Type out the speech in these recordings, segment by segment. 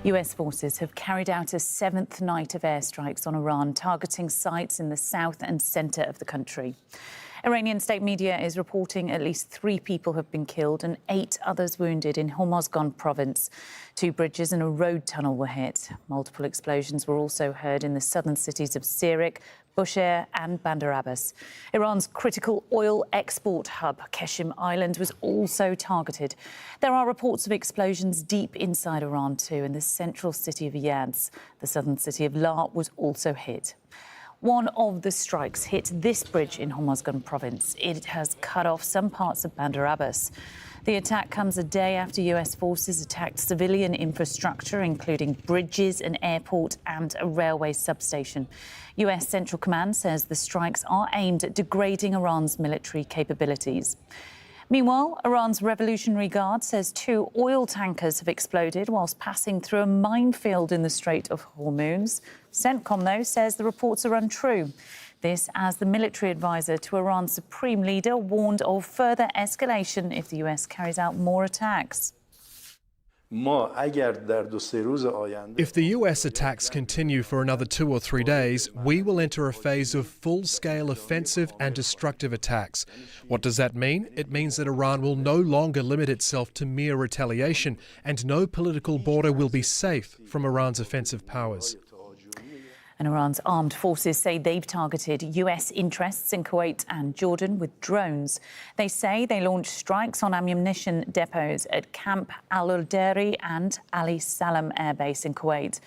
US forces have carried out a seventh night of airstrikes on Iran, targeting sites in the south and centre of the country. Iranian state media is reporting at least 3 people have been killed and 8 others wounded in Hormozgan province. 2 bridges and a road tunnel were hit. Multiple explosions were also heard in the southern cities of Sirik, Bushehr and Bandar Abbas. Iran's critical oil export hub, Qeshm Island, was also targeted. There are reports of explosions deep inside Iran too, in the central city of Yazd. The southern city of La was also hit. One of the strikes hit this bridge in Hormozgan province. It has cut off some parts of Bandar Abbas. The attack comes a day after US forces attacked civilian infrastructure, including bridges, an airport and a railway substation. US Central Command says the strikes are aimed at degrading Iran's military capabilities. Meanwhile, Iran's Revolutionary Guard says 2 oil tankers have exploded whilst passing through a minefield in the Strait of Hormuz. CENTCOM, though, says the reports are untrue. This as the military advisor to Iran's supreme leader warned of further escalation if the US carries out more attacks. If the US attacks continue for another 2 or 3 days, we will enter a phase of full-scale offensive and destructive attacks. What does that mean? It means that Iran will no longer limit itself to mere retaliation, and no political border will be safe from Iran's offensive powers. And Iran's armed forces say they've targeted US interests in Kuwait and Jordan with drones. They say they launched strikes on ammunition depots at Camp Al-Udari and Ali Salam Air Base in Kuwait.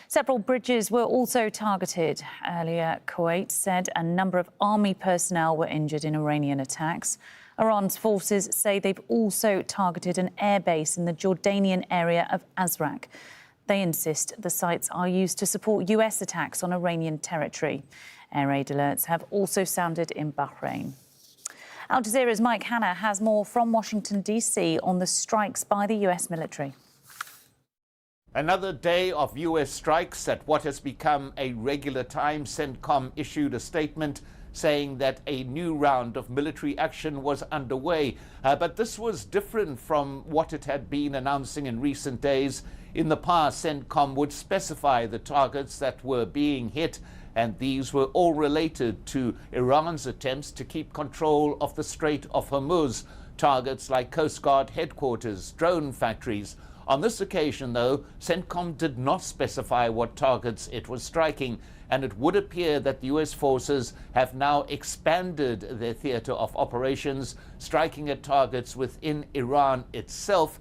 Several bridges were also targeted. Earlier, Kuwait said a number of army personnel were injured in Iranian attacks. Iran's forces say they've also targeted an air base in the Jordanian area of Azraq. They insist the sites are used to support US attacks on Iranian territory. Air raid alerts have also sounded in Bahrain. Al Jazeera's Mike Hanna has more from Washington, D.C. on the strikes by the US military. Another day of US strikes at what has become a regular time. CENTCOM issued a statement saying that a new round of military action was underway. But this was different from what it had been announcing in recent days. In the past, CENTCOM would specify the targets that were being hit, and these were all related to Iran's attempts to keep control of the Strait of Hormuz, targets like Coast Guard headquarters, drone factories. On this occasion, though, CENTCOM did not specify what targets it was striking, and it would appear that the US forces have now expanded their theater of operations, striking at targets within Iran itself,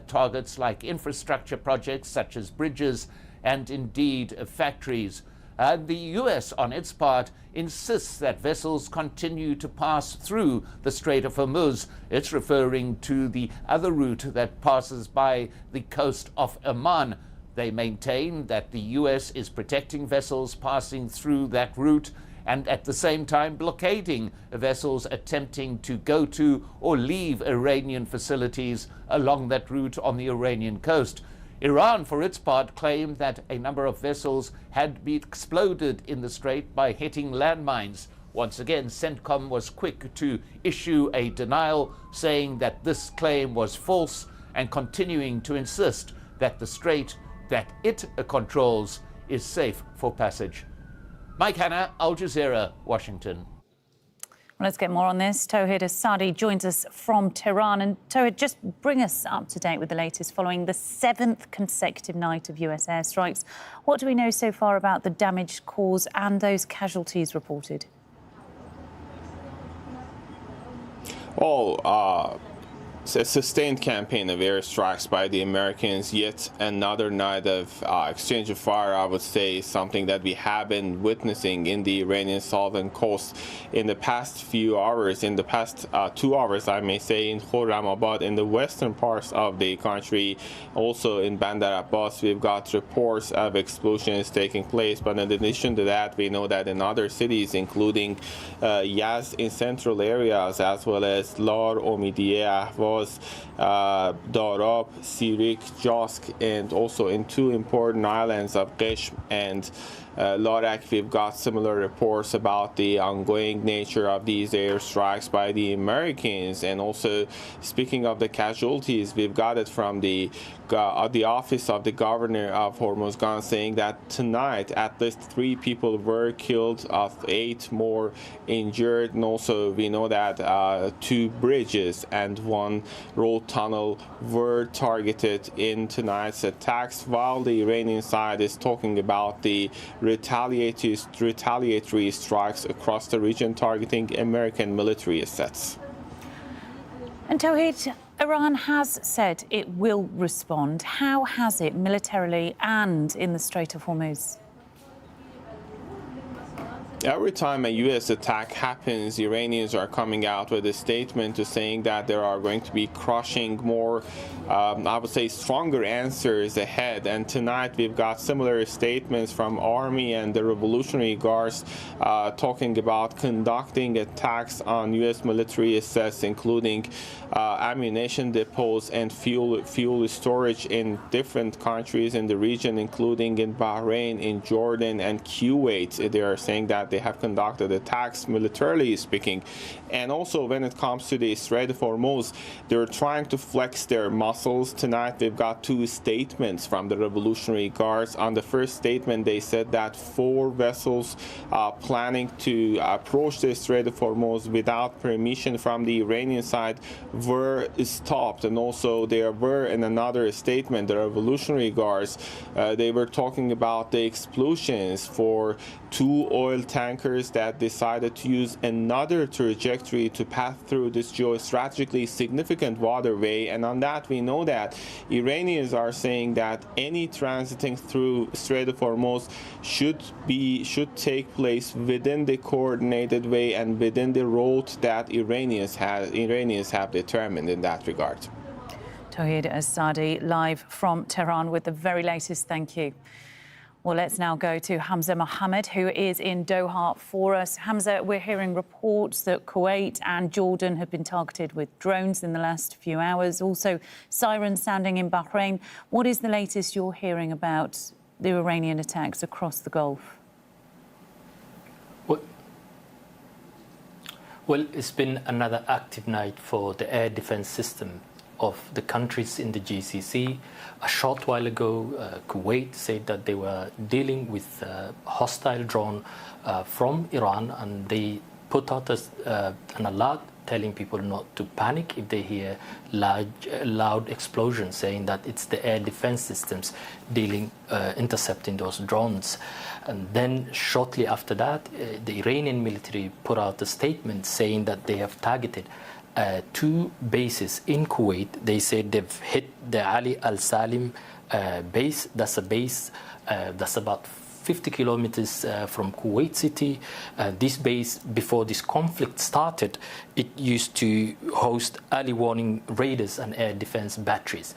targets like infrastructure projects such as bridges and indeed factories. The US, on its part, insists that vessels continue to pass through the Strait of Hormuz. It's referring to the other route that passes by the coast of Oman. They maintain that the US is protecting vessels passing through that route and at the same time blockading vessels attempting to go to or leave Iranian facilities along that route on the Iranian coast. Iran, for its part, claimed that a number of vessels had been exploded in the strait by hitting landmines. Once again, CENTCOM was quick to issue a denial, saying that this claim was false and continuing to insist that the strait that it controls is safe for passage. Mike Hanna, Al Jazeera, Washington. Well, let's get more on this. Tawhid Asadi joins us from Tehran. And Tawhid, just bring us up to date with the latest following the 7th consecutive night of US airstrikes. What do we know so far about the damage caused and those casualties reported? Well, it's a sustained campaign of airstrikes by the Americans. Yet another night of exchange of fire, I would say, is something that we have been witnessing in the Iranian southern coast in the past few hours, in the past 2 hours, I may say, in Khorramabad, in the western parts of the country. Also in Bandar Abbas, we've got reports of explosions taking place. But in addition to that, we know that in other cities, including Yazd in central areas, as well as Lar, Omidieh, Darab, Sirik, Jask, and also in 2 important islands of Qeshm and Larak, we've got similar reports about the ongoing nature of these airstrikes by the Americans. And also, speaking of the casualties, we've got it from the the office of the governor of Hormozgan saying that tonight at least 3 people were killed, 8 more injured, and also we know that 2 bridges and 1 road tunnel were targeted in tonight's attacks, while the Iranian side is talking about the retaliatory strikes across the region targeting American military assets. And Tawhid, Iran has said it will respond. How has it militarily and in the Strait of Hormuz? Every time a U.S. attack happens, Iranians are coming out with a statement to saying that there are going to be crushing, more, I would say, stronger answers ahead. And tonight we've got similar statements from Army and the Revolutionary Guards talking about conducting attacks on U.S. military assets, including ammunition depots and fuel storage in different countries in the region, including in Bahrain, in Jordan, and Kuwait. They are saying that they have conducted attacks, militarily speaking. And also when it comes to the Strait of Hormuz, they're trying to flex their muscles. Tonight we've got 2 statements from the Revolutionary Guards. On the first statement, they said that 4 vessels planning to approach the Strait of Hormuz without permission from the Iranian side were stopped. And also there were, in another statement, the Revolutionary Guards, they were talking about the explosions for 2 oil tankers that decided to use another trajectory to pass through this geostrategically significant waterway. And on that, we know that Iranians are saying that any transiting through Strait of Hormuz should take place within the coordinated way and within the route that Iranians have determined in that regard. Tawhid As-Sadi, live from Tehran with the very latest. Thank you. Well, let's now go to Hamza Mohammed, who is in Doha for us. Hamza, we're hearing reports that Kuwait and Jordan have been targeted with drones in the last few hours. Also, sirens sounding in Bahrain. What is the latest you're hearing about the Iranian attacks across the Gulf? Well, it's been another active night for the air defense system of the countries in the GCC. A short while ago, Kuwait said that they were dealing with a hostile drone from Iran, and they put out an alert telling people not to panic if they hear loud explosions, saying that it's the air defense systems intercepting those drones. And then shortly after that, the Iranian military put out a statement saying that they have targeted 2 bases in Kuwait. They said they've hit the Ali Al Salim base. That's a base that's about 50 kilometers from Kuwait City. This base, before this conflict started, it used to host early warning radars and air defense batteries.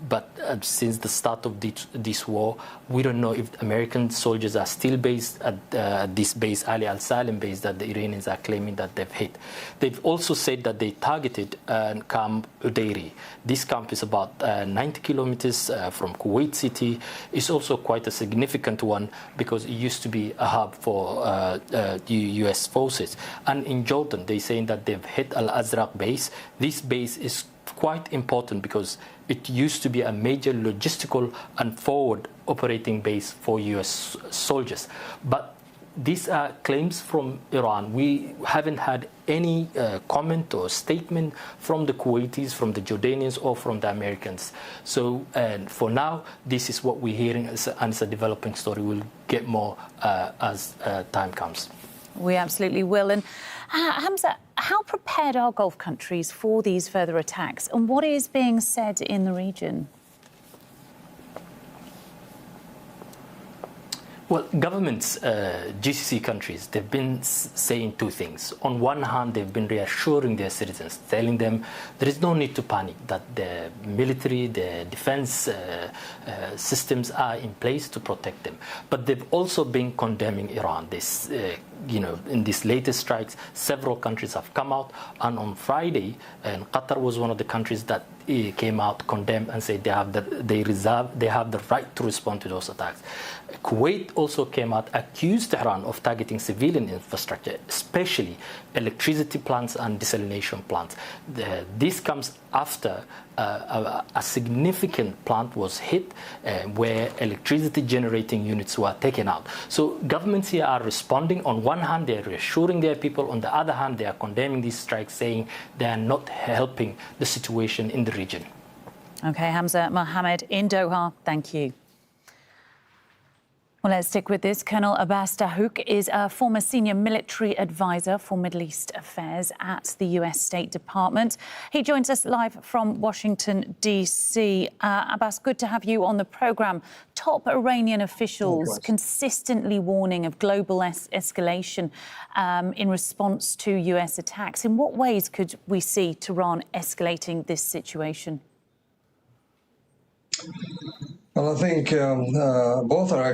But since the start of this war, we don't know if American soldiers are still based at this base, Ali Al Salim base, that the Iranians are claiming that they've hit. They've also said that they targeted Camp Udeiri. This camp is about 90 kilometers from Kuwait City. It's also quite a significant one, because it used to be a hub for U.S. forces. And in Jordan, they're saying that they've hit Al-Azraq base. This base is quite important because it used to be a major logistical and forward operating base for U.S. soldiers. But these are claims from Iran. We haven't had any comment or statement from the Kuwaitis, from the Jordanians, or from the Americans. So for now, this is what we're hearing, and it's a developing story. We'll get more as time comes. We absolutely will. And Hamza, how prepared are Gulf countries for these further attacks? And what is being said in the region? Well, governments, GCC countries, they've been saying 2 things. On one hand, they've been reassuring their citizens, telling them there is no need to panic, that the military, the defense systems are in place to protect them. But they've also been condemning Iran. This, in these latest strikes, several countries have come out. And on Friday, and Qatar was one of the countries that came out, condemned, and said they have the right to respond to those attacks. Kuwait also came out, accused Tehran of targeting civilian infrastructure, especially electricity plants and desalination plants. This comes after a significant plant was hit where electricity generating units were taken out. So governments here are responding. On one hand, they're reassuring their people. On the other hand, they are condemning these strikes, saying they are not helping the situation in the region. OK, Hamza Mohammed in Doha, thank you. Well, let's stick with this. Colonel Abbas Dahouk is a former senior military advisor for Middle East affairs at the US State Department. He joins us live from Washington, D.C. Abbas, good to have you on the programme. Top Iranian officials consistently warning of global escalation in response to US attacks. In what ways could we see Tehran escalating this situation? Well, I think both are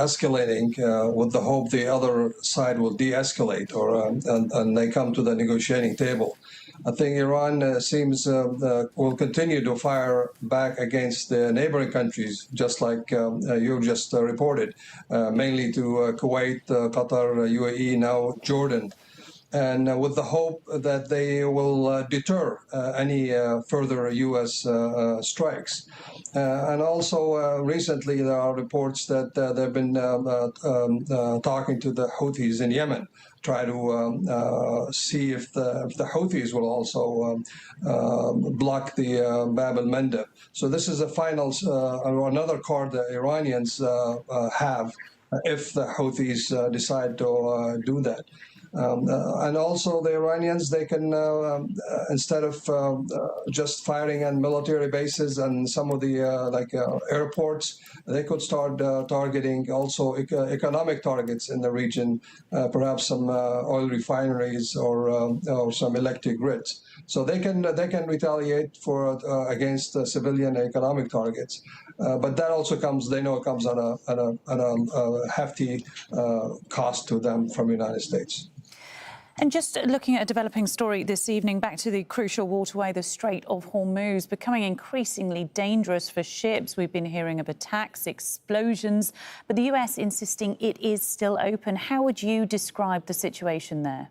escalating with the hope the other side will de-escalate and they come to the negotiating table. I think Iran seems will continue to fire back against the neighboring countries, just like you just reported, mainly to Kuwait, Qatar, UAE, now Jordan. And with the hope that they will deter any further U.S. strikes. And also recently there are reports that they've been talking to the Houthis in Yemen, try to see if the Houthis will also block the Bab al-Mandeb. So this is a final, another card the Iranians have if the Houthis decide to do that. And also the Iranians, they can, instead of just firing on military bases and some of the airports, they could start targeting also economic targets in the region, perhaps some oil refineries or some electric grids. So they can retaliate for against civilian economic targets. But that also comes, they know it comes at a hefty cost to them from the United States. And just looking at a developing story this evening, back to the crucial waterway, the Strait of Hormuz, becoming increasingly dangerous for ships. We've been hearing of attacks, explosions, but the US insisting it is still open. How would you describe the situation there?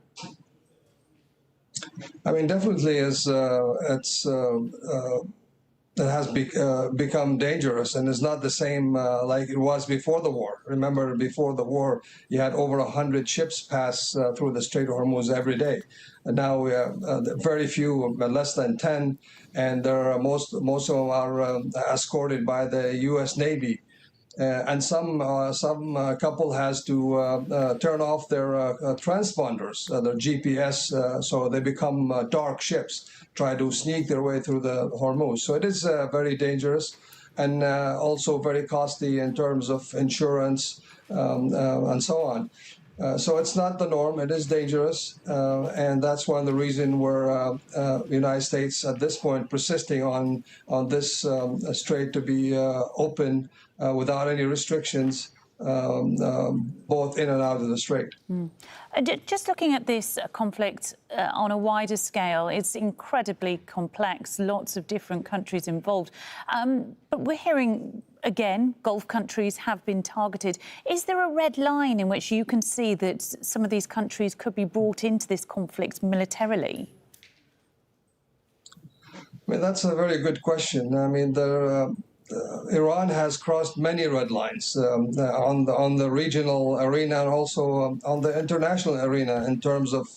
I mean, definitely it has become dangerous and is not the same like it was before the war. Remember, before the war, you had over 100 ships pass through the Strait of Hormuz every day. And now we have very few, less than 10, and there are most of them are escorted by the U.S. Navy. And some couple has to turn off their transponders, their GPS, so they become dark ships, try to sneak their way through the Hormuz. So it is very dangerous and also very costly in terms of insurance and so on. So it's not the norm. It is dangerous, and that's one of the reasons where the United States at this point persisting on this strait to be open without any restrictions, both in and out of the strait. Just looking at this conflict on a wider scale, it's incredibly complex, lots of different countries involved. But we're hearing, again, Gulf countries have been targeted. Is there a red line in which you can see that some of these countries could be brought into this conflict militarily? I mean, that's a very good question. I mean, Iran has crossed many red lines on the regional arena and also on the international arena in terms of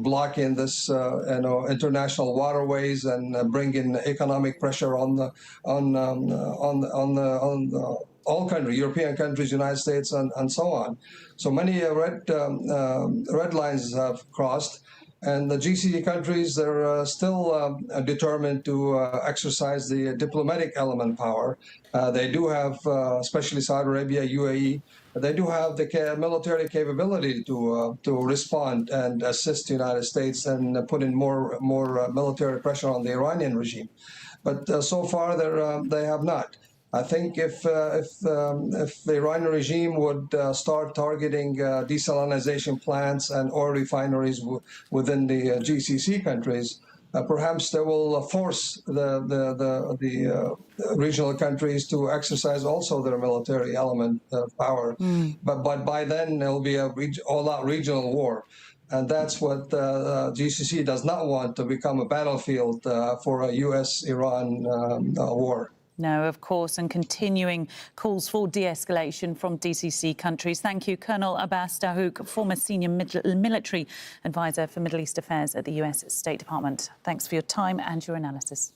blocking this, international waterways and bringing economic pressure on all countries, European countries, United States, and so on. So many red lines have crossed. And the GCC countries, they're still determined to exercise the diplomatic element power. They do have, especially Saudi Arabia, UAE, they do have the military capability to respond and assist the United States and put in more military pressure on the Iranian regime. But so far, they have not. I think if the Iranian regime would start targeting desalination plants and oil refineries within the GCC countries, perhaps they will force the regional countries to exercise also their military element power. But by then, there will be a all-out regional war. And that's what GCC does not want to become a battlefield for a US-Iran war. No, of course, and continuing calls for de-escalation from GCC countries. Thank you, Colonel Abbas Dahouk, former senior military advisor for Middle East affairs at the US State Department. Thanks for your time and your analysis.